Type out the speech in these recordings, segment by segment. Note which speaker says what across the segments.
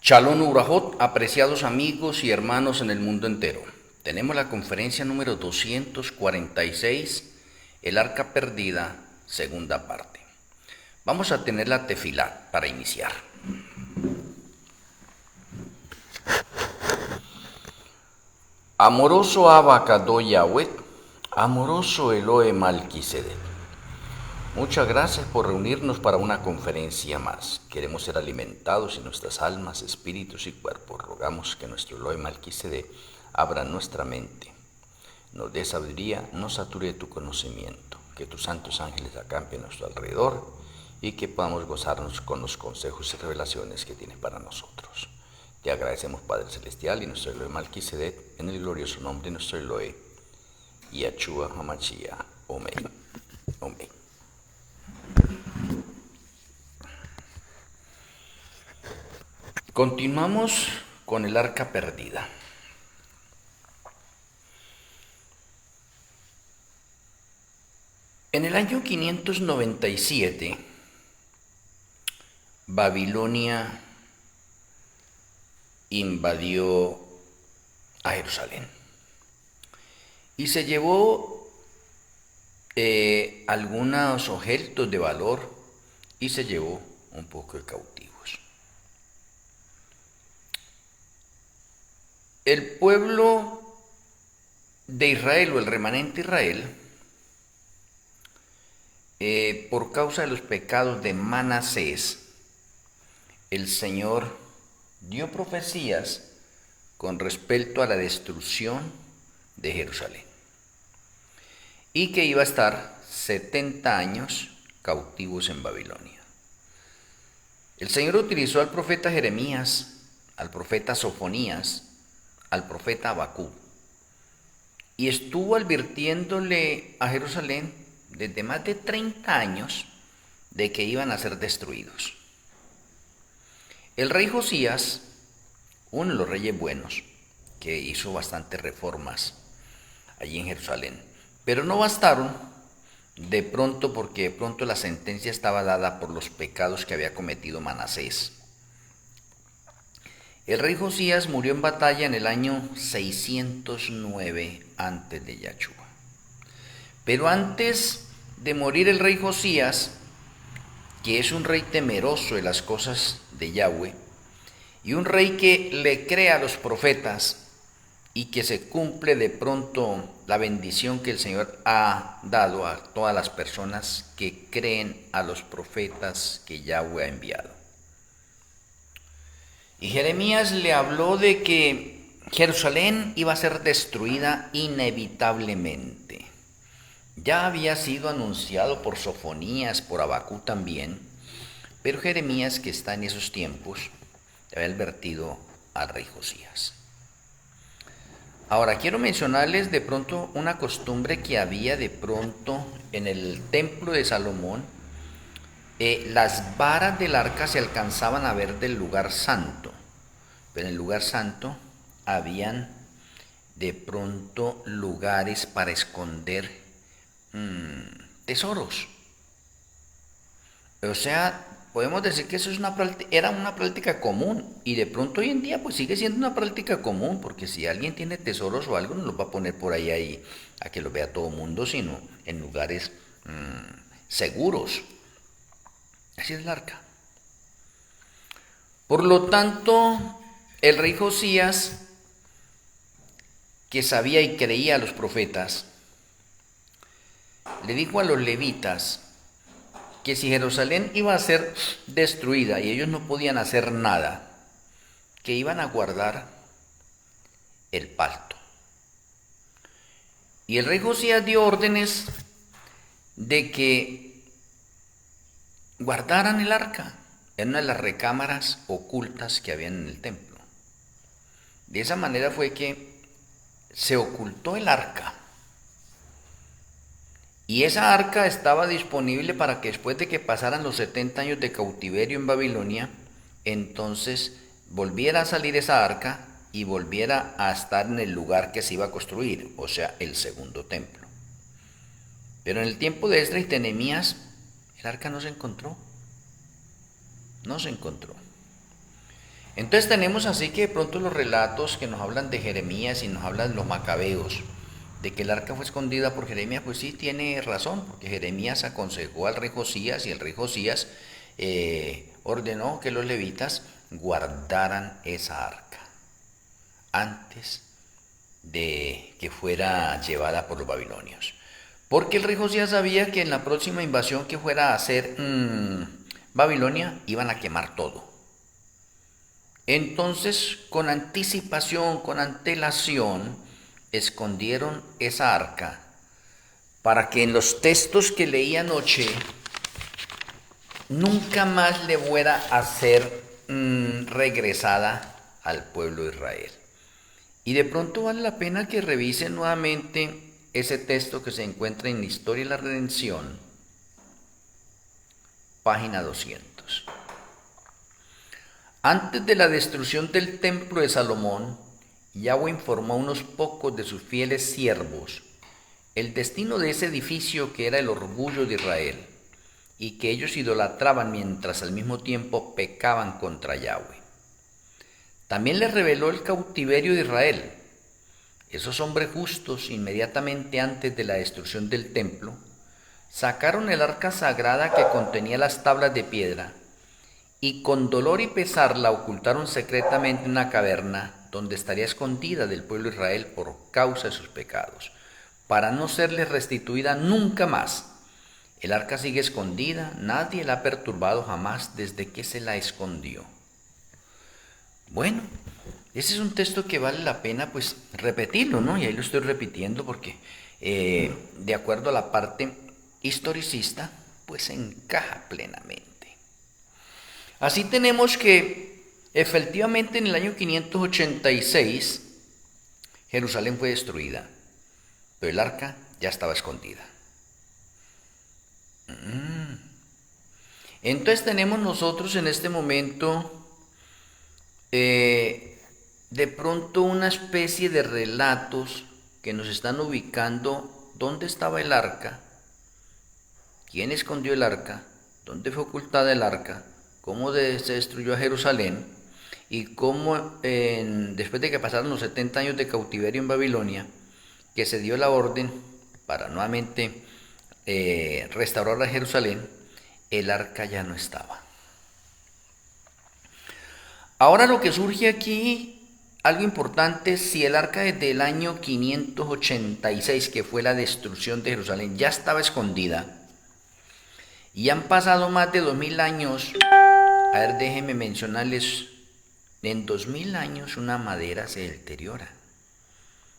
Speaker 1: Shalom Urajot, apreciados amigos y hermanos en el mundo entero. Tenemos la conferencia número 246, el arca perdida, segunda parte. Vamos a tener la tefilá para iniciar. Amoroso Abacado Yahweh, amoroso Elohe Malquisedec. Muchas gracias por reunirnos para una conferencia más. Queremos ser alimentados en nuestras almas, espíritus y cuerpos. Rogamos que nuestro Elohe Malquisedec abra nuestra mente, nos dé sabiduría, nos sature de tu conocimiento, que tus santos ángeles acampen a nuestro alrededor y que podamos gozarnos con los consejos y revelaciones que tienes para nosotros. Te agradecemos, Padre Celestial, y nuestro Elohe Malquisedec, en el glorioso nombre de nuestro Elohe, Yahshua HaMashiach. Amén. Amén. Continuamos con el arca perdida. En el año 597, Babilonia invadió a Jerusalén y se llevó algunos objetos de valor y se llevó un poco de cautivos. El pueblo de Israel o el remanente Israel, por causa de los pecados de Manasés, el Señor dio profecías con respecto a la destrucción de Jerusalén y que iba a estar 70 años cautivos en Babilonia. El Señor utilizó al profeta Jeremías, al profeta Sofonías, al profeta Habacuc, y estuvo advirtiéndole a Jerusalén desde más de 30 años de que iban a ser destruidos. El rey Josías, uno de los reyes buenos, que hizo bastantes reformas allí en Jerusalén, pero no bastaron de pronto, porque de pronto la sentencia estaba dada por los pecados que había cometido Manasés. El rey Josías murió en batalla en el año 609 antes de Yahshua. Pero antes de morir el rey Josías, que es un rey temeroso de las cosas de Yahweh, y un rey que le cree a los profetas y que se cumple de pronto la bendición que el Señor ha dado a todas las personas que creen a los profetas que Yahweh ha enviado. Y Jeremías le habló de que Jerusalén iba a ser destruida inevitablemente. Ya había sido anunciado por Sofonías, por Habacuc también, pero Jeremías, que está en esos tiempos, había advertido al rey Josías. Ahora, quiero mencionarles de pronto una costumbre que había de pronto en el templo de Salomón. Las varas del arca se alcanzaban a ver del lugar santo, pero en el lugar santo habían de pronto lugares para esconder tesoros. O sea, podemos decir que eso es era una práctica común, y de pronto hoy en día pues sigue siendo una práctica común, porque si alguien tiene tesoros o algo no los va a poner por ahí a que lo vea todo el mundo, sino en lugares seguros. Así es el arca. Por lo tanto, el rey Josías, que sabía y creía a los profetas, le dijo a los levitas que si Jerusalén iba a ser destruida y ellos no podían hacer nada, que iban a guardar el pacto. Y el rey Josías dio órdenes de que guardaran el arca en una de las recámaras ocultas que habían en el templo. De esa manera fue que se ocultó el arca. Y esa arca estaba disponible para que después de que pasaran los 70 años de cautiverio en Babilonia, entonces volviera a salir esa arca y volviera a estar en el lugar que se iba a construir, o sea, el segundo templo. Pero en el tiempo de Esdras y de Nehemías, el arca no se encontró. No se encontró. Entonces tenemos así que de pronto los relatos que nos hablan de Jeremías y nos hablan de los macabeos, de que el arca fue escondida por Jeremías, pues sí tiene razón, porque Jeremías aconsejó al rey Josías y el rey Josías ordenó que los levitas guardaran esa arca antes de que fuera llevada por los babilonios. Porque el rey Josías sabía que en la próxima invasión que fuera a hacer Babilonia iban a quemar todo. Entonces, con anticipación, con antelación, escondieron esa arca para que en los textos que leí anoche nunca más le fuera a ser regresada al pueblo de Israel. Y de pronto vale la pena que revisen nuevamente ese texto que se encuentra en Historia y la Redención, página 200. Antes de la destrucción del templo de Salomón, Yahweh informó a unos pocos de sus fieles siervos el destino de ese edificio que era el orgullo de Israel y que ellos idolatraban mientras al mismo tiempo pecaban contra Yahweh. También les reveló el cautiverio de Israel. Esos hombres justos, inmediatamente antes de la destrucción del templo, sacaron el arca sagrada que contenía las tablas de piedra y con dolor y pesar la ocultaron secretamente en una caverna donde estaría escondida del pueblo de Israel por causa de sus pecados, para no serles restituida nunca más. El arca sigue escondida, nadie la ha perturbado jamás desde que se la escondió. Bueno, ese es un texto que vale la pena pues repetirlo, ¿no? Y ahí lo estoy repitiendo porque de acuerdo a la parte historicista, pues encaja plenamente. Así tenemos que efectivamente en el año 586 Jerusalén fue destruida, pero el arca ya estaba escondida. Entonces tenemos nosotros en este momento de pronto una especie de relatos que nos están ubicando dónde estaba el arca, quién escondió el arca, dónde fue ocultada el arca, cómo se destruyó a Jerusalén y cómo después de que pasaron los 70 años de cautiverio en Babilonia, que se dio la orden para nuevamente restaurar a Jerusalén, el arca ya no estaba. Ahora lo que surge aquí, algo importante, si el arca desde el año 586, que fue la destrucción de Jerusalén, ya estaba escondida, y han pasado más de 2000 años, a ver, déjenme mencionarles, en 2000 años una madera se deteriora,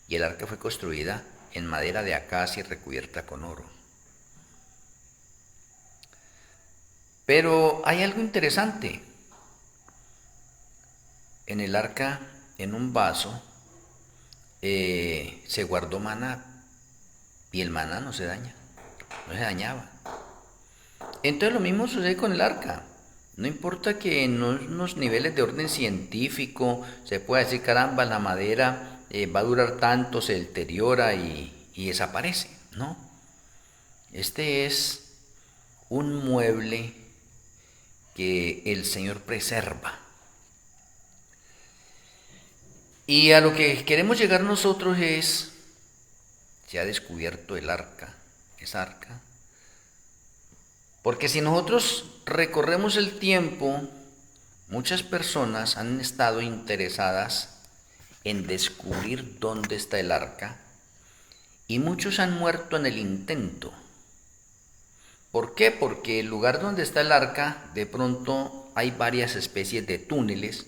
Speaker 1: y el arca fue construida en madera de acacia recubierta con oro. Pero hay algo interesante. En el arca, en un vaso, se guardó maná y el maná no se daña, no se dañaba. Entonces lo mismo sucede con el arca. No importa que en unos niveles de orden científico se pueda decir, caramba, la madera va a durar tanto, se deteriora y desaparece. No, este es un mueble que el Señor preserva. Y a lo que queremos llegar nosotros es, se ha descubierto el arca, esa arca. Porque si nosotros recorremos el tiempo, muchas personas han estado interesadas en descubrir dónde está el arca y muchos han muerto en el intento. ¿Por qué? Porque el lugar donde está el arca, de pronto hay varias especies de túneles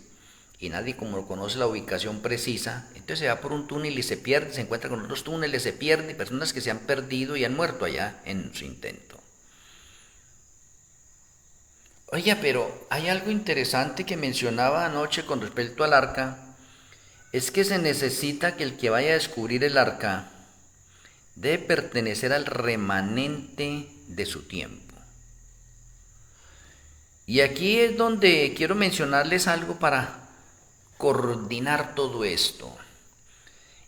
Speaker 1: y nadie como conoce la ubicación precisa, entonces se va por un túnel y se pierde, se encuentra con otros túneles, se pierde, personas que se han perdido y han muerto allá en su intento. Oiga, pero hay algo interesante que mencionaba anoche con respecto al arca, es que se necesita que el que vaya a descubrir el arca debe pertenecer al remanente de su tiempo. Y aquí es donde quiero mencionarles algo para coordinar todo esto.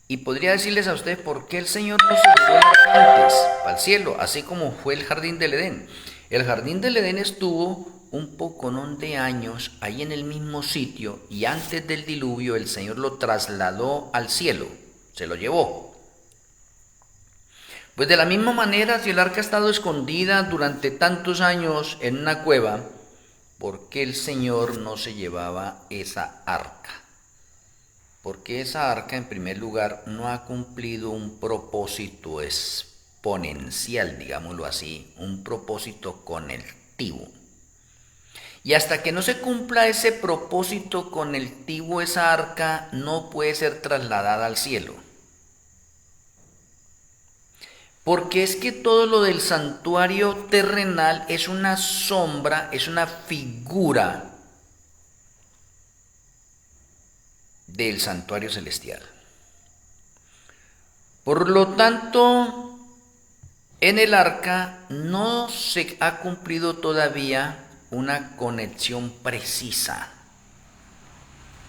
Speaker 1: Y podría decirles a ustedes por qué el Señor no se llevó antes al cielo, así como fue el jardín del Edén. El jardín del Edén estuvo un poconón de años ahí en el mismo sitio y antes del diluvio el Señor lo trasladó al cielo, se lo llevó. Pues de la misma manera, si el arca ha estado escondida durante tantos años en una cueva, ¿por qué el Señor no se llevaba esa arca? Porque esa arca, en primer lugar, no ha cumplido un propósito exponencial, digámoslo así, un propósito conectivo. Y hasta que no se cumpla ese propósito conectivo, esa arca no puede ser trasladada al cielo. Porque es que todo lo del santuario terrenal es una sombra, es una figura del santuario celestial. Por lo tanto, en el arca no se ha cumplido todavía una conexión precisa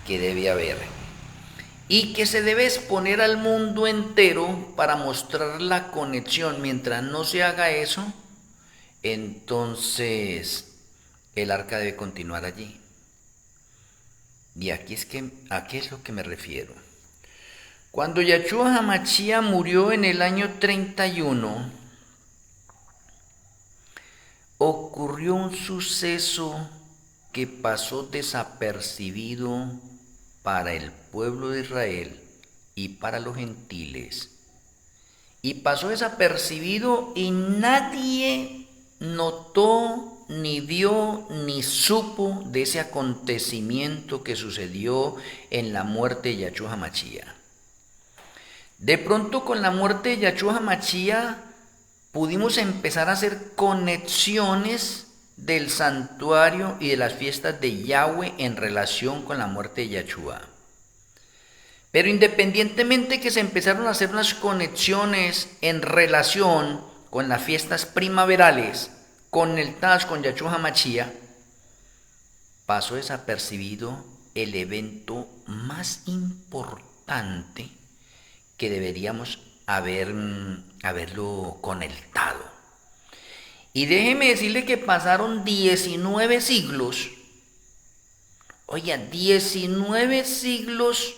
Speaker 1: que debe haber y que se debe exponer al mundo entero para mostrar la conexión. Mientras no se haga eso, entonces el arca debe continuar allí. Y aquí ¿a qué es lo que me refiero? Cuando Yahshua HaMashiach murió en el año 31, ocurrió un suceso que pasó desapercibido para el pueblo de Israel y para los gentiles. Y pasó desapercibido y nadie notó, ni vio, ni supo de ese acontecimiento que sucedió en la muerte de Yahshua HaMashiach. De pronto, con la muerte de Yahshua HaMashiach pudimos empezar a hacer conexiones del santuario y de las fiestas de Yahweh en relación con la muerte de Yahshua. Pero independientemente que se empezaron a hacer unas conexiones en relación con las fiestas primaverales conectadas con Yahshua HaMashiach, pasó desapercibido el evento más importante que deberíamos haberlo conectado. Y déjeme decirle que pasaron 19 siglos, oiga, 19 siglos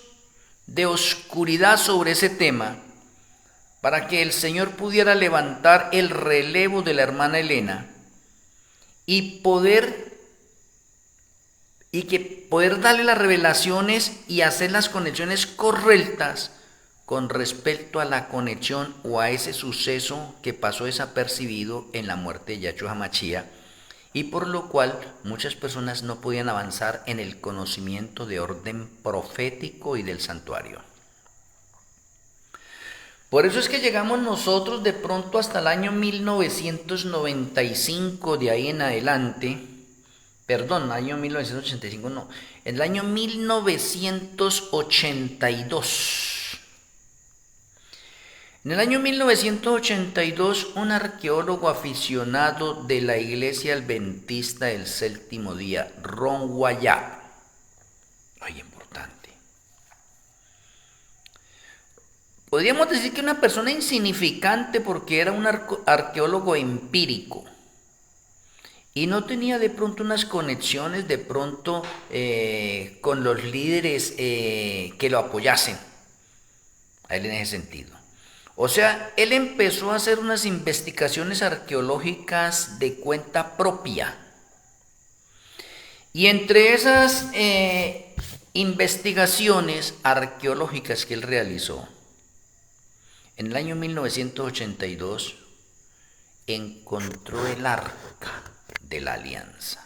Speaker 1: de oscuridad sobre ese tema, para que el Señor pudiera levantar el relevo de la hermana Elena y poder darle las revelaciones y hacer las conexiones correctas con respecto a la conexión o a ese suceso que pasó desapercibido en la muerte de Yahshua HaMashiach, y por lo cual muchas personas no podían avanzar en el conocimiento de orden profético y del santuario. Por eso es que llegamos nosotros de pronto hasta el año 1995, de ahí en adelante, año 1985 no, el año 1982. En el año 1982, un arqueólogo aficionado de la Iglesia Adventista del Séptimo Día, Ron Wyatt, muy importante, podríamos decir que una persona insignificante porque era un arqueólogo empírico y no tenía de pronto unas conexiones de pronto con los líderes que lo apoyasen a él en ese sentido. O sea, él empezó a hacer unas investigaciones arqueológicas de cuenta propia. Y entre esas investigaciones arqueológicas que él realizó, en el año 1982 encontró el arca de la alianza.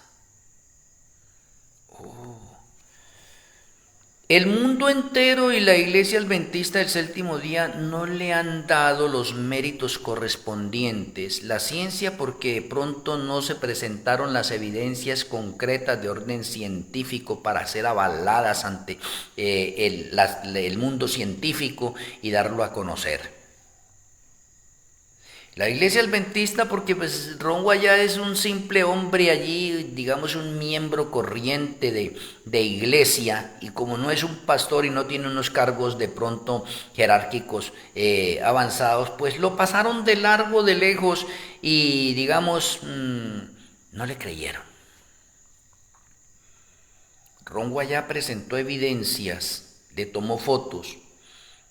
Speaker 1: El mundo entero y la Iglesia Adventista del Séptimo Día no le han dado los méritos correspondientes, la ciencia, porque de pronto no se presentaron las evidencias concretas de orden científico para ser avaladas ante el mundo científico y darlo a conocer. La Iglesia Adventista, porque pues Ron Wyatt es un simple hombre allí, digamos un miembro corriente de iglesia, y como no es un pastor y no tiene unos cargos de pronto jerárquicos avanzados, pues lo pasaron de largo, de lejos, y digamos, no le creyeron. Ron Guayá presentó evidencias, le tomó fotos,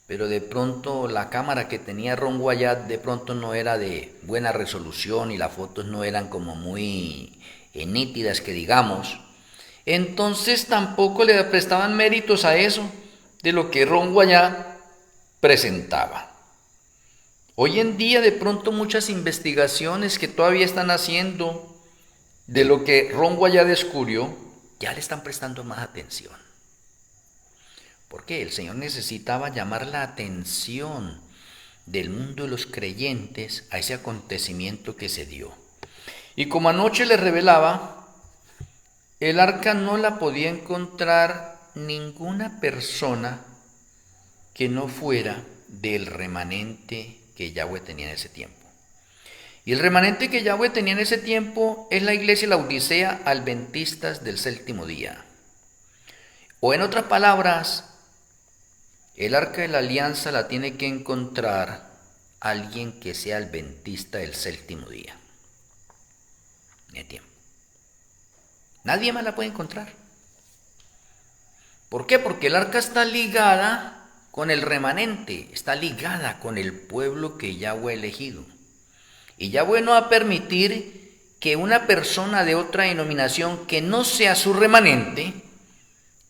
Speaker 1: pero de pronto la cámara que tenía Ron Guayá de pronto no era de buena resolución y las fotos no eran como muy nítidas que digamos. Entonces tampoco le prestaban méritos a eso de lo que Ron Guayá presentaba. Hoy en día de pronto muchas investigaciones que todavía están haciendo de lo que Ron Guayá descubrió, ya le están prestando más atención. Porque el Señor necesitaba llamar la atención del mundo de los creyentes a ese acontecimiento que se dio. Y como anoche le revelaba, el arca no la podía encontrar ninguna persona que no fuera del remanente que Yahweh tenía en ese tiempo. Y el remanente que Yahweh tenía en ese tiempo es la iglesia Laodicea Adventistas del séptimo día. O en otras palabras, el arca de la alianza la tiene que encontrar alguien que sea adventista del séptimo día. En el tiempo. Nadie más la puede encontrar. ¿Por qué? Porque el arca está ligada con el remanente, está ligada con el pueblo que Yahweh ha elegido. Y Yahweh no va a permitir que una persona de otra denominación que no sea su remanente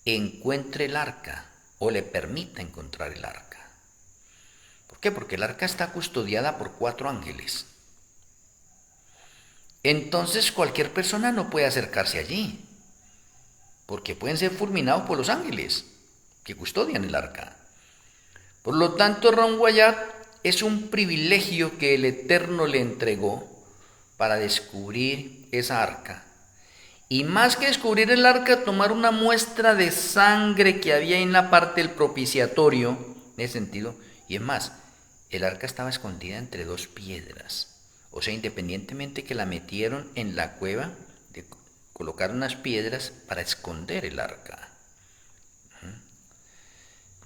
Speaker 1: encuentre el arca o le permita encontrar el arca. ¿Por qué? Porque el arca está custodiada por 4 ángeles. Entonces cualquier persona no puede acercarse allí, porque pueden ser fulminados por los ángeles que custodian el arca. Por lo tanto, Ron Guayá es un privilegio que el Eterno le entregó para descubrir esa arca. Y más que descubrir el arca, tomar una muestra de sangre que había en la parte del propiciatorio, en ese sentido. Y es más, el arca estaba escondida entre 2 piedras. O sea, independientemente que la metieron en la cueva, colocaron unas piedras para esconder el arca.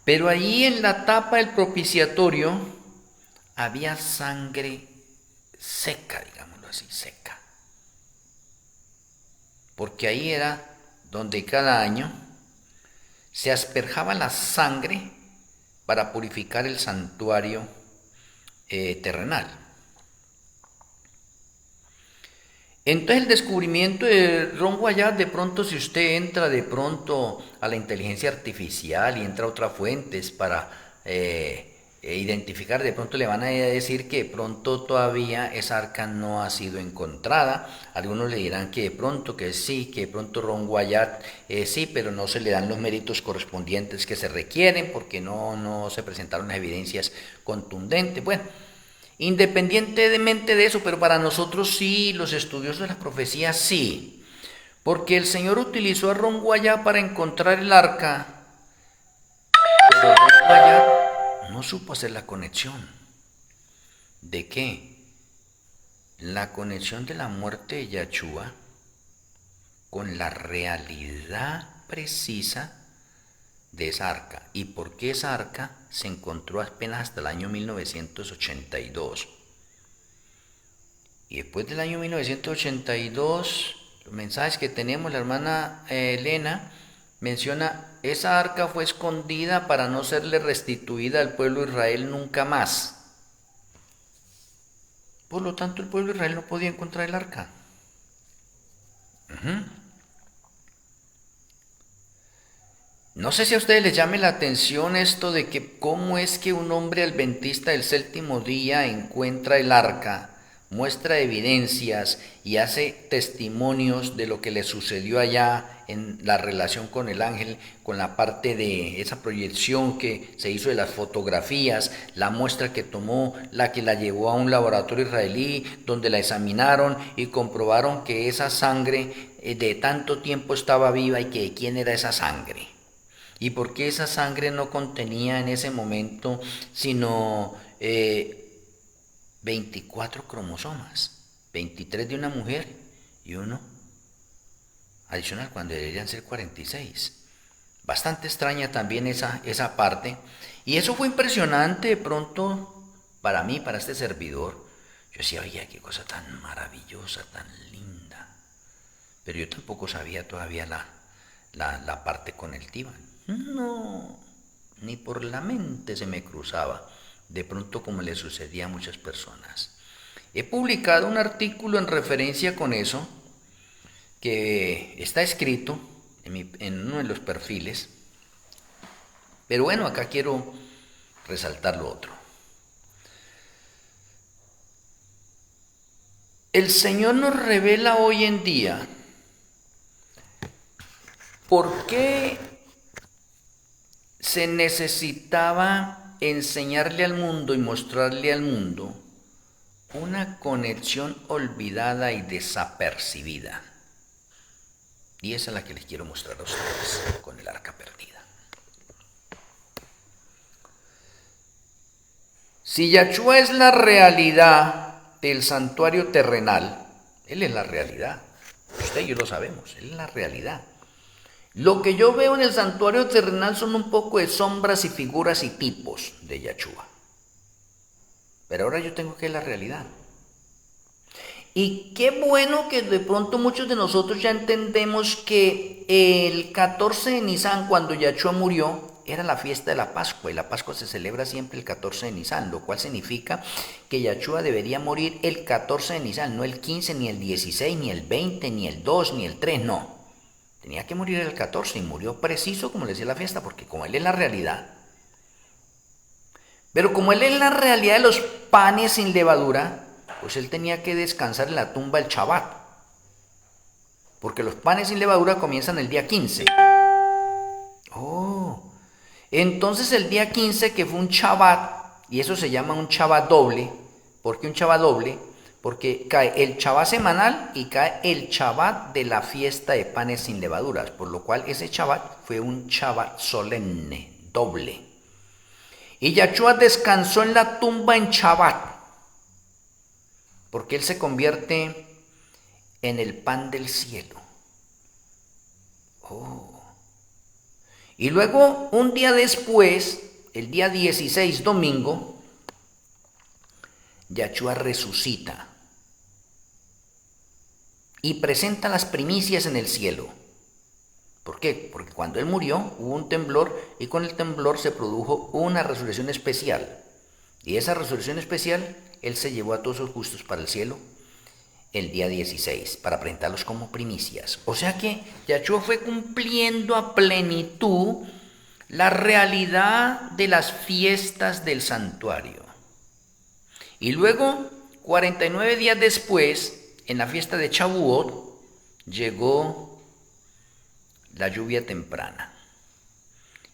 Speaker 1: Pero ahí en la tapa del propiciatorio había sangre seca, digámoslo así, seca. Porque ahí era donde cada año se asperjaba la sangre para purificar el santuario terrenal. Entonces el descubrimiento de Ron Guayá, de pronto si usted entra de pronto a la inteligencia artificial y entra a otras fuentes para identificar, de pronto le van a decir que de pronto todavía esa arca no ha sido encontrada. Algunos le dirán que de pronto que sí, que de pronto Ron Guayá sí, pero no se le dan los méritos correspondientes que se requieren porque no se presentaron las evidencias contundentes. Bueno, independientemente de eso, pero para nosotros sí, los estudiosos de las profecías sí, porque el Señor utilizó a Ron Guayá para encontrar el arca, pero Ron Guayá no supo hacer la conexión. ¿De qué? La conexión de la muerte de Yahshua con la realidad precisa de esa arca. ¿Y por qué esa arca se encontró apenas hasta el año 1982? Y después del año 1982, los mensajes que tenemos, la hermana Elena menciona, esa arca fue escondida para no serle restituida al pueblo de Israel nunca más. Por lo tanto, el pueblo de Israel no podía encontrar el arca. No sé si a ustedes les llame la atención esto de que cómo es que un hombre adventista del séptimo día encuentra el arca, muestra evidencias y hace testimonios de lo que le sucedió allá en la relación con el ángel, con la parte de esa proyección que se hizo de las fotografías, la muestra que tomó, la que la llevó a un laboratorio israelí, donde la examinaron y comprobaron que esa sangre de tanto tiempo estaba viva y que de quién era esa sangre. ¿Y por qué esa sangre no contenía en ese momento sino 24 cromosomas? 23 de una mujer y uno adicional cuando deberían ser 46. Bastante extraña también esa parte. Y eso fue impresionante de pronto para mí, para este servidor. Yo decía, oye, qué cosa tan maravillosa, tan linda. Pero yo tampoco sabía todavía la parte con el Tíbano. No, ni por la mente se me cruzaba, de pronto como le sucedía a muchas personas. He publicado un artículo en referencia con eso, que está escrito en uno de los perfiles, pero bueno, acá quiero resaltar lo otro. El Señor nos revela hoy en día por qué se necesitaba enseñarle al mundo y mostrarle al mundo una conexión olvidada y desapercibida. Y esa es la que les quiero mostrar a ustedes con el arca perdida. Si Yahshua es la realidad del santuario terrenal, Él es la realidad. Usted y yo lo sabemos, Él es la realidad. Lo que yo veo en el santuario terrenal son un poco de sombras y figuras y tipos de Yahshua. Pero ahora yo tengo que ver la realidad. Y qué bueno que de pronto muchos de nosotros ya entendemos que el 14 de Nisan, cuando Yahshua murió, era la fiesta de la Pascua, y la Pascua se celebra siempre el 14 de Nisan, lo cual significa que Yahshua debería morir el 14 de Nisan, no el 15, ni el 16, ni el 20, ni el 2, ni el 3, no. Tenía que morir el 14 y murió preciso como le decía la fiesta, porque como Él es la realidad. Pero como Él es la realidad de los panes sin levadura, pues Él tenía que descansar en la tumba el Shabbat, porque los panes sin levadura comienzan el día 15. Oh, entonces el día 15, que fue un Shabbat, y eso se llama un Shabbat doble. ¿Por qué un Shabbat doble? Porque cae el Shabbat semanal y cae el Shabbat de la fiesta de panes sin levaduras, por lo cual ese Shabbat fue un Shabbat solemne, doble. Y Yahshua descansó en la tumba en Shabbat, porque Él se convierte en el pan del cielo. Oh. Y luego, un día después, el día 16, domingo, Yahshua resucita y presenta las primicias en el cielo. ¿Por qué? Porque cuando Él murió hubo un temblor, y con el temblor se produjo una resurrección especial. Y esa resurrección especial, Él se llevó a todos sus justos para el cielo el día 16, para presentarlos como primicias. O sea que Yahshua fue cumpliendo a plenitud la realidad de las fiestas del santuario. Y luego, 49 días después, en la fiesta de Shavuot, llegó la lluvia temprana.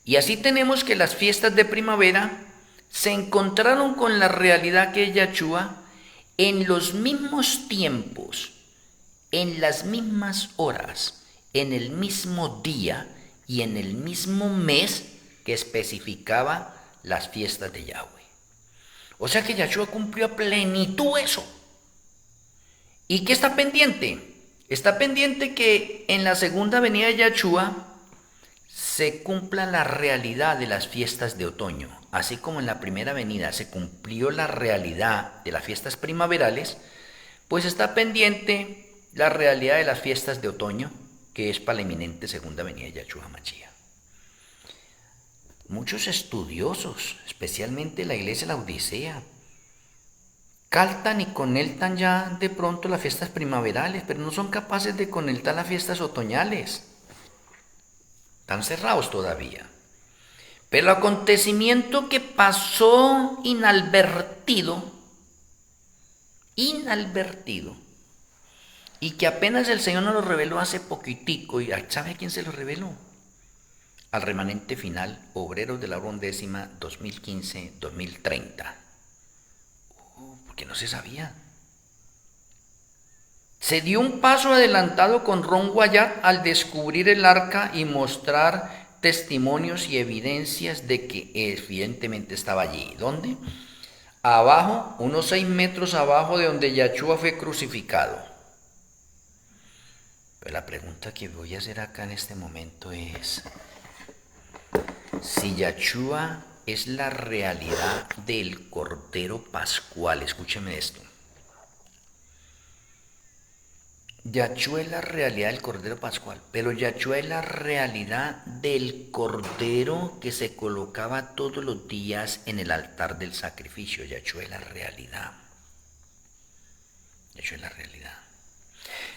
Speaker 1: Y así tenemos que las fiestas de primavera se encontraron con la realidad que es Yahshua en los mismos tiempos, en las mismas horas, en el mismo día y en el mismo mes que especificaba las fiestas de Yahweh. O sea que Yahshua cumplió a plenitud eso. ¿Y qué está pendiente? Está pendiente que en la segunda venida de Yahshua se cumpla la realidad de las fiestas de otoño. Así como en la primera venida se cumplió la realidad de las fiestas primaverales, pues está pendiente la realidad de las fiestas de otoño, que es para la inminente segunda venida de Yahshua Mashiach. Muchos estudiosos, especialmente la iglesia de la Odisea, caltan y conectan ya de pronto las fiestas primaverales, pero no son capaces de conectar las fiestas otoñales. Están cerrados todavía. Pero el acontecimiento que pasó inadvertido, y que apenas el Señor nos lo reveló hace poquitico, y ¿sabe a quién se lo reveló? Al remanente final, obreros de la hora undécima 2015-2030. Porque no se sabía. Se dio un paso adelantado con Ron Wyatt al descubrir el arca y mostrar testimonios y evidencias de que evidentemente estaba allí. ¿Dónde? Abajo, unos 6 metros abajo de donde Yahshua fue crucificado. Pero la pregunta que voy a hacer acá en este momento es: si Yahshua es la realidad del Cordero Pascual, escúcheme esto. Yahshua es la realidad del Cordero Pascual, pero Yahshua es la realidad del Cordero que se colocaba todos los días en el altar del sacrificio. Yahshua es la realidad. Yahshua es la realidad.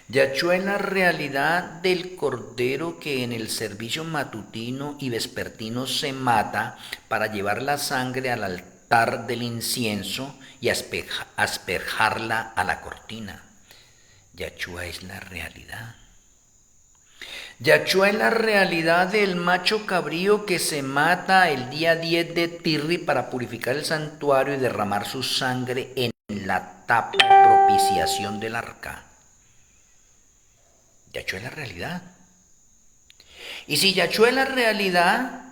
Speaker 1: Yahshua es la realidad del Cordero que en el servicio matutino y vespertino se mata para llevar la sangre al altar del incienso y asperjarla a la cortina. Yahshua es la realidad. Yahshua es la realidad del macho cabrío que se mata el día 10 de Tirri para purificar el santuario y derramar su sangre en la tapa de propiciación del arca. Yahshua es la realidad. Y si Yahshua es la realidad,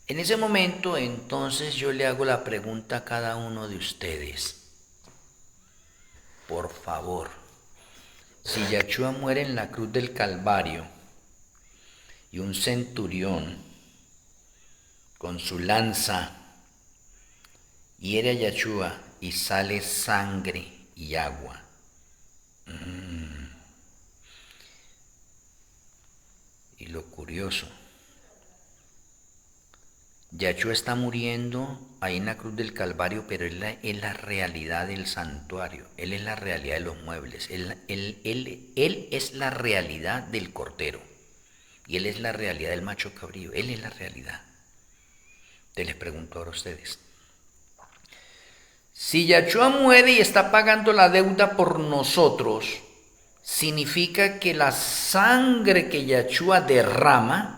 Speaker 1: en ese momento entonces yo le hago la pregunta a cada uno de ustedes. Por favor, si Yahshua muere en la cruz del Calvario y un centurión con su lanza hiere a Yahshua y sale sangre y agua, y lo curioso, Yahshua está muriendo ahí en la cruz del Calvario, pero él es la realidad del santuario, él es la realidad de los muebles, él es la realidad del Cordero, y él es la realidad del macho cabrío, él es la realidad. Te les pregunto ahora a ustedes, si Yahshua muere y está pagando la deuda por nosotros, significa que la sangre que Yahshua derrama,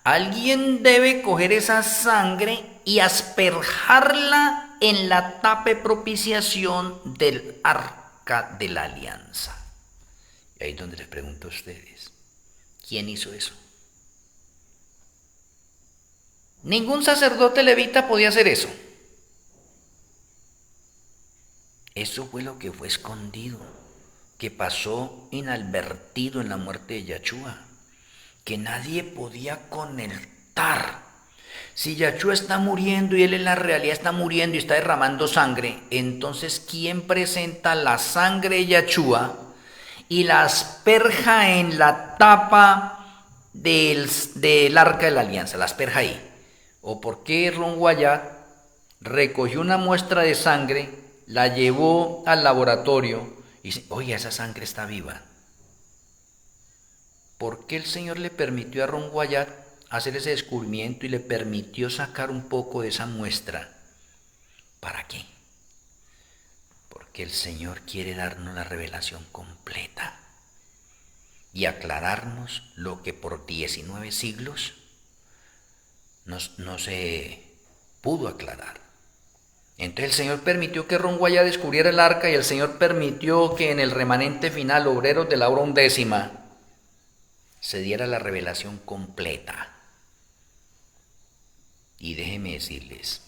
Speaker 1: alguien debe coger esa sangre y asperjarla en la tapa de propiciación del arca de la alianza. Y ahí es donde les pregunto a ustedes, ¿quién hizo eso? Ningún sacerdote levita podía hacer eso. Eso fue lo que fue escondido, que pasó inadvertido en la muerte de Yahshua, que nadie podía conectar. Si Yahshua está muriendo y él en la realidad está muriendo y está derramando sangre, entonces ¿quién presenta la sangre de Yahshua y la asperja en la tapa del arca de la alianza? La asperja ahí. ¿O por qué Ron Wyatt recogió una muestra de sangre, la llevó al laboratorio y dice, oye, esa sangre está viva? ¿Por qué el Señor le permitió a Ron Wyatt hacer ese descubrimiento y le permitió sacar un poco de esa muestra? ¿Para qué? Porque el Señor quiere darnos la revelación completa y aclararnos lo que por 19 siglos no se pudo aclarar. Entonces el Señor permitió que Ron Wyatt descubriera el arca y el Señor permitió que en el remanente final, obreros de la hora 11ª, se diera la revelación completa. Y déjenme decirles,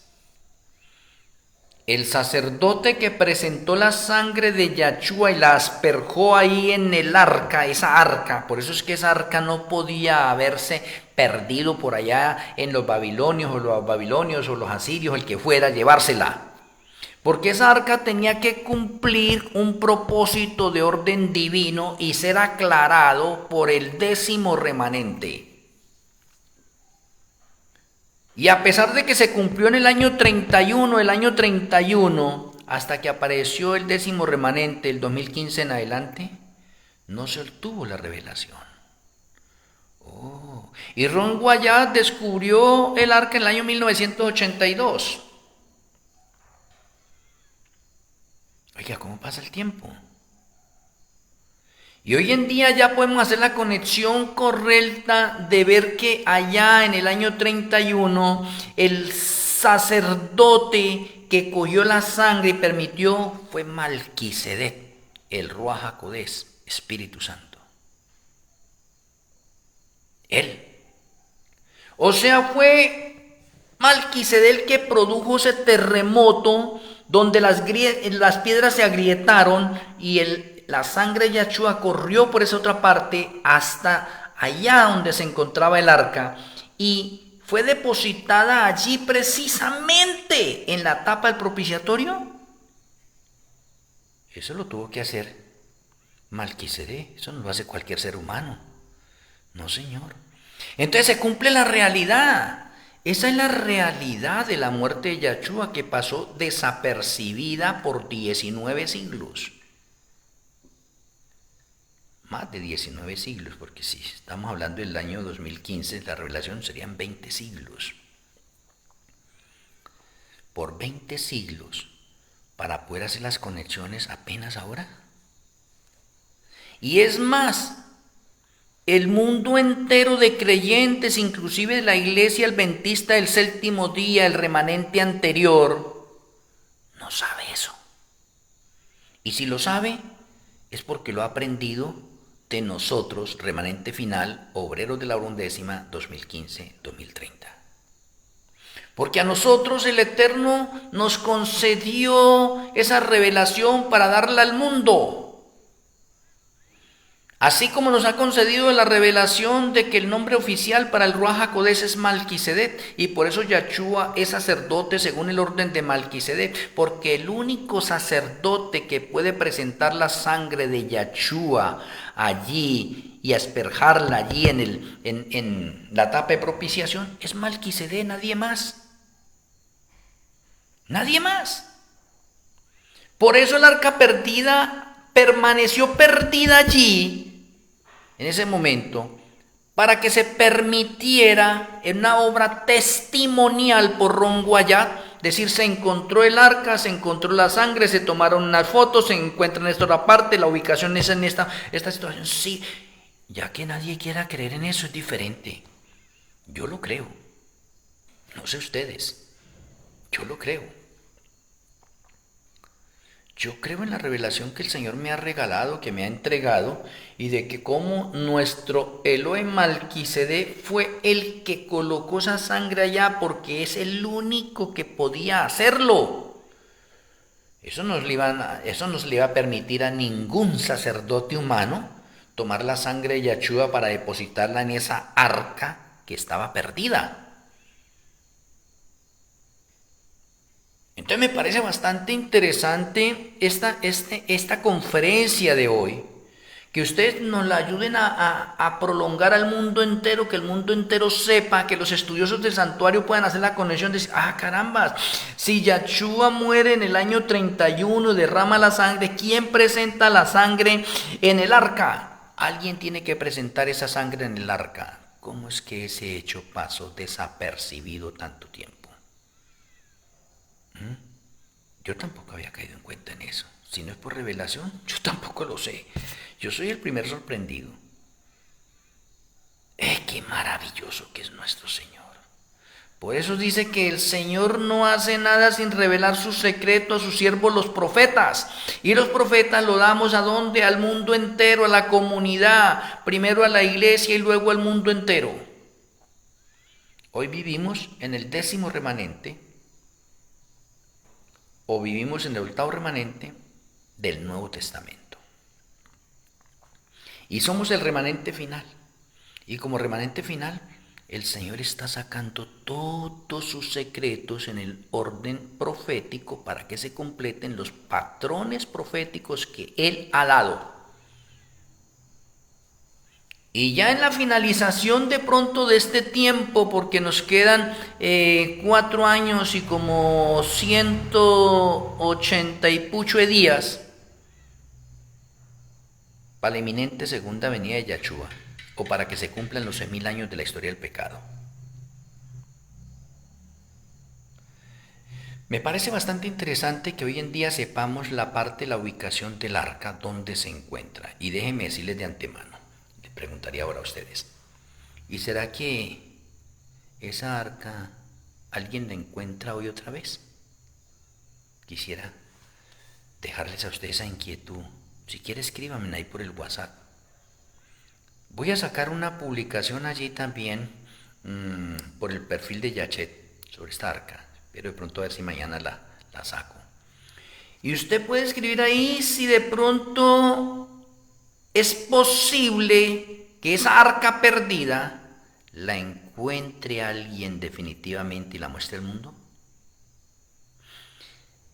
Speaker 1: el sacerdote que presentó la sangre de Yahshua y la asperjó ahí en el arca, esa arca, por eso es que esa arca no podía haberse perdido por allá en los babilonios o los asirios, el que fuera, llevársela. Porque esa arca tenía que cumplir un propósito de orden divino y ser aclarado por el 10º remanente. Y a pesar de que se cumplió en el año 31, hasta que apareció el 10º remanente, el 2015 en adelante, no se obtuvo la revelación. Y Ron Wyatt descubrió el arca en el año 1982. Oiga, ¿cómo pasa el tiempo? Y hoy en día ya podemos hacer la conexión correcta de ver que allá en el año 31 el sacerdote que cogió la sangre y permitió fue Malquisedec, el Ruach HaKodesh, Espíritu Santo. Él. O sea, fue Malquisedec el que produjo ese terremoto donde las piedras se agrietaron y la sangre de Yahshua corrió por esa otra parte hasta allá donde se encontraba el arca y fue depositada allí precisamente en la tapa del propiciatorio. Eso lo tuvo que hacer Malquisedec, eso no lo hace cualquier ser humano. No, señor. Entonces se cumple la realidad. Esa es la realidad de la muerte de Yahshua, que pasó desapercibida por 19 siglos. Más de 19 siglos, porque si estamos hablando del año 2015, la revelación serían 20 siglos. Por 20 siglos, para poder hacer las conexiones apenas ahora. Y es más, el mundo entero de creyentes, inclusive de la iglesia adventista del séptimo día, el remanente anterior, no sabe eso. Y si lo sabe, es porque lo ha aprendido de nosotros, remanente final, obreros de la hora undécima 2015-2030. Porque a nosotros el Eterno nos concedió esa revelación para darla al mundo. Así como nos ha concedido la revelación de que el nombre oficial para el Ruach HaKodesh es Malquisedec, y por eso Yahshua es sacerdote según el orden de Malquisedec, porque el único sacerdote que puede presentar la sangre de Yahshua allí y asperjarla allí en la tapa de propiciación es Malquisedec, nadie más. Nadie más. Por eso el arca perdida permaneció perdida allí en ese momento, para que se permitiera en una obra testimonial por Ron Guayat, decir, se encontró el arca, se encontró la sangre, se tomaron unas fotos, se encuentra en esta otra parte, la ubicación es en esta situación. Sí, ya que nadie quiera creer en eso es diferente. Yo lo creo. No sé ustedes. Yo lo creo. Yo creo en la revelación que el Señor me ha regalado, que me ha entregado, y de que como nuestro Elohim Malquisedec fue el que colocó esa sangre allá, porque es el único que podía hacerlo. Eso no le iba a permitir a ningún sacerdote humano tomar la sangre de Yahshua para depositarla en esa arca que estaba perdida. Entonces me parece bastante interesante esta conferencia de hoy, que ustedes nos la ayuden a prolongar al mundo entero, que el mundo entero sepa, que los estudiosos del santuario puedan hacer la conexión de decir, caramba, si Yahshua muere en el año 31, derrama la sangre, ¿quién presenta la sangre en el arca? Alguien tiene que presentar esa sangre en el arca. ¿Cómo es que ese hecho pasó desapercibido tanto tiempo? Yo tampoco había caído en cuenta en eso. Si no es por revelación, yo tampoco lo sé. Yo soy el primer sorprendido. Qué maravilloso que es nuestro Señor. Por eso dice que el Señor no hace nada sin revelar su secreto a sus siervos los profetas. Y los profetas lo damos ¿a dónde? Al mundo entero, a la comunidad. Primero a la iglesia y luego al mundo entero. Hoy vivimos en el 10º remanente, o vivimos en el 8º remanente del Nuevo Testamento. Y somos el remanente final. Y como remanente final, el Señor está sacando todos sus secretos en el orden profético para que se completen los patrones proféticos que Él ha dado. Y ya en la finalización de pronto de este tiempo, porque nos quedan 4 años y como 180 y pucho de días, para la inminente segunda venida de Yahshua, o para que se cumplan los 6.000 años de la historia del pecado. Me parece bastante interesante que hoy en día sepamos la ubicación del arca, dónde se encuentra. Y déjenme decirles de antemano, les preguntaría ahora a ustedes, ¿y será que esa arca alguien la encuentra hoy otra vez? Quisiera dejarles a ustedes esa inquietud. Si quiere, escríbanme ahí por el WhatsApp. Voy a sacar una publicación allí también por el perfil de Yachet sobre esta arca. Pero de pronto a ver si mañana la saco. Y usted puede escribir ahí si de pronto es posible que esa arca perdida la encuentre alguien definitivamente y la muestre al mundo.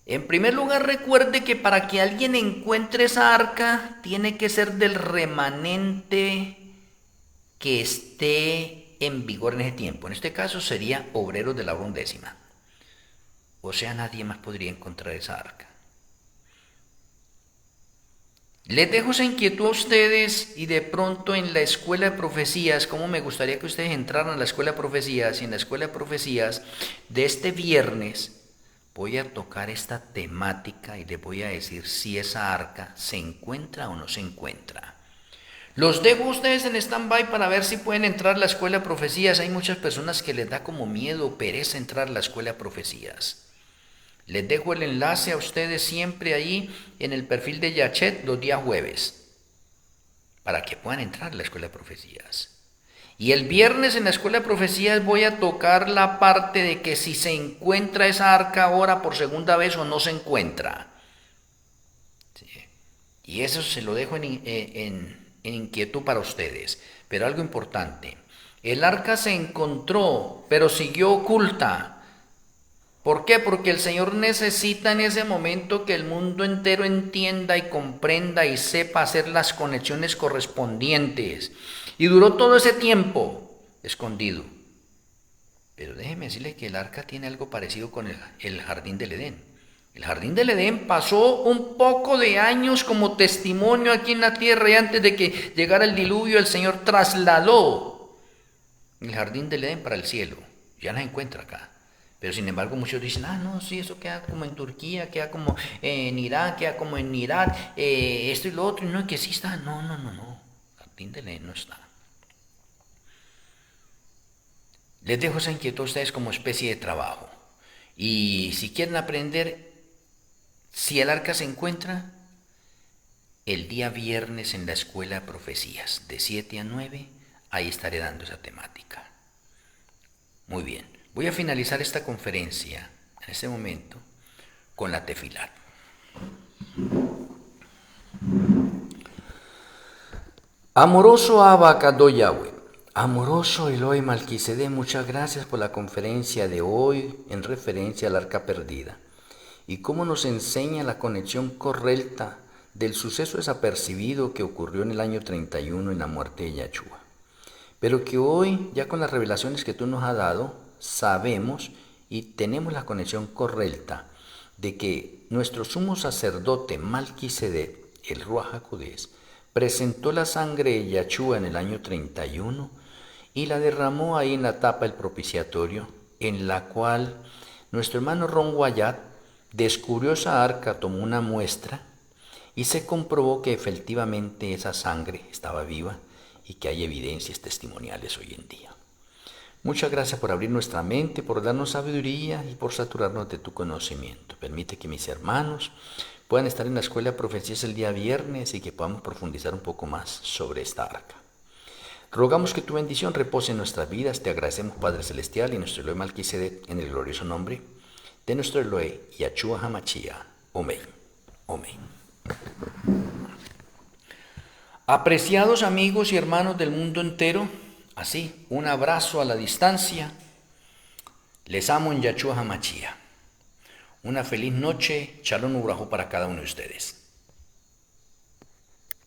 Speaker 1: En primer lugar, recuerde que para que alguien encuentre esa arca, tiene que ser del remanente que esté en vigor en ese tiempo. En este caso sería obreros de la hora undécima. O sea, nadie más podría encontrar esa arca. Les dejo esa inquietud a ustedes y de pronto en la escuela de profecías, como me gustaría que ustedes entraran a la escuela de profecías, y en la escuela de profecías de este viernes voy a tocar esta temática y les voy a decir si esa arca se encuentra o no se encuentra. Los dejo a ustedes en stand-by para ver si pueden entrar a la escuela de profecías. Hay muchas personas que les da como miedo o pereza entrar a la escuela de profecías. Les dejo el enlace a ustedes siempre ahí en el perfil de Yachet los días jueves, para que puedan entrar a la escuela de profecías. Y el viernes en la escuela de profecías voy a tocar la parte de que si se encuentra esa arca ahora por segunda vez o no se encuentra. Sí. Y eso se lo dejo en inquietud para ustedes. Pero algo importante, el arca se encontró, pero siguió oculta. ¿Por qué? Porque el Señor necesita en ese momento que el mundo entero entienda y comprenda y sepa hacer las conexiones correspondientes. Y duró todo ese tiempo escondido. Pero déjeme decirle que el arca tiene algo parecido con el jardín del Edén. El jardín del Edén pasó un poco de años como testimonio aquí en la tierra y antes de que llegara el diluvio el Señor trasladó el jardín del Edén para el cielo. Ya no se encuentra acá. Pero sin embargo muchos dicen, no, sí, eso queda como en Turquía, queda como en Irak, queda como en Irak, esto y lo otro, y no, que sí está, no, Jardín del Edén no está. Les dejo esa inquietud a ustedes como especie de trabajo. Y si quieren aprender si el arca se encuentra, el día viernes en la escuela de profecías, de 7 a 9, ahí estaré dando esa temática. Muy bien, voy a finalizar esta conferencia en este momento con la tefilat. Amoroso Abba Kadosh Yahweh, amoroso Elohim Malquisedec, muchas gracias por la conferencia de hoy en referencia al arca perdida y cómo nos enseña la conexión correcta del suceso desapercibido que ocurrió en el año 31 en la muerte de Yahshua. Pero que hoy, ya con las revelaciones que tú nos has dado, sabemos y tenemos la conexión correcta de que nuestro sumo sacerdote Malquisedec, el Ruach HaKodesh, presentó la sangre de Yahshua en el año 31 y la derramó ahí en la tapa del propiciatorio, en la cual nuestro hermano Ron Wyatt descubrió esa arca, tomó una muestra y se comprobó que efectivamente esa sangre estaba viva y que hay evidencias testimoniales hoy en día. Muchas gracias por abrir nuestra mente, por darnos sabiduría y por saturarnos de tu conocimiento. Permite que mis hermanos puedan estar en la escuela de profecías el día viernes y que podamos profundizar un poco más sobre esta arca. Rogamos que tu bendición repose en nuestras vidas. Te agradecemos, Padre Celestial, y nuestro Elohim Malquisedec, en el glorioso nombre de nuestro Elohim Yahshua HaMashiach. Amén. Amén. Apreciados amigos y hermanos del mundo entero, así, un abrazo a la distancia. Les amo en Yahshua HaMashiach. Una feliz noche, Shalom Ubrajú para cada uno de ustedes.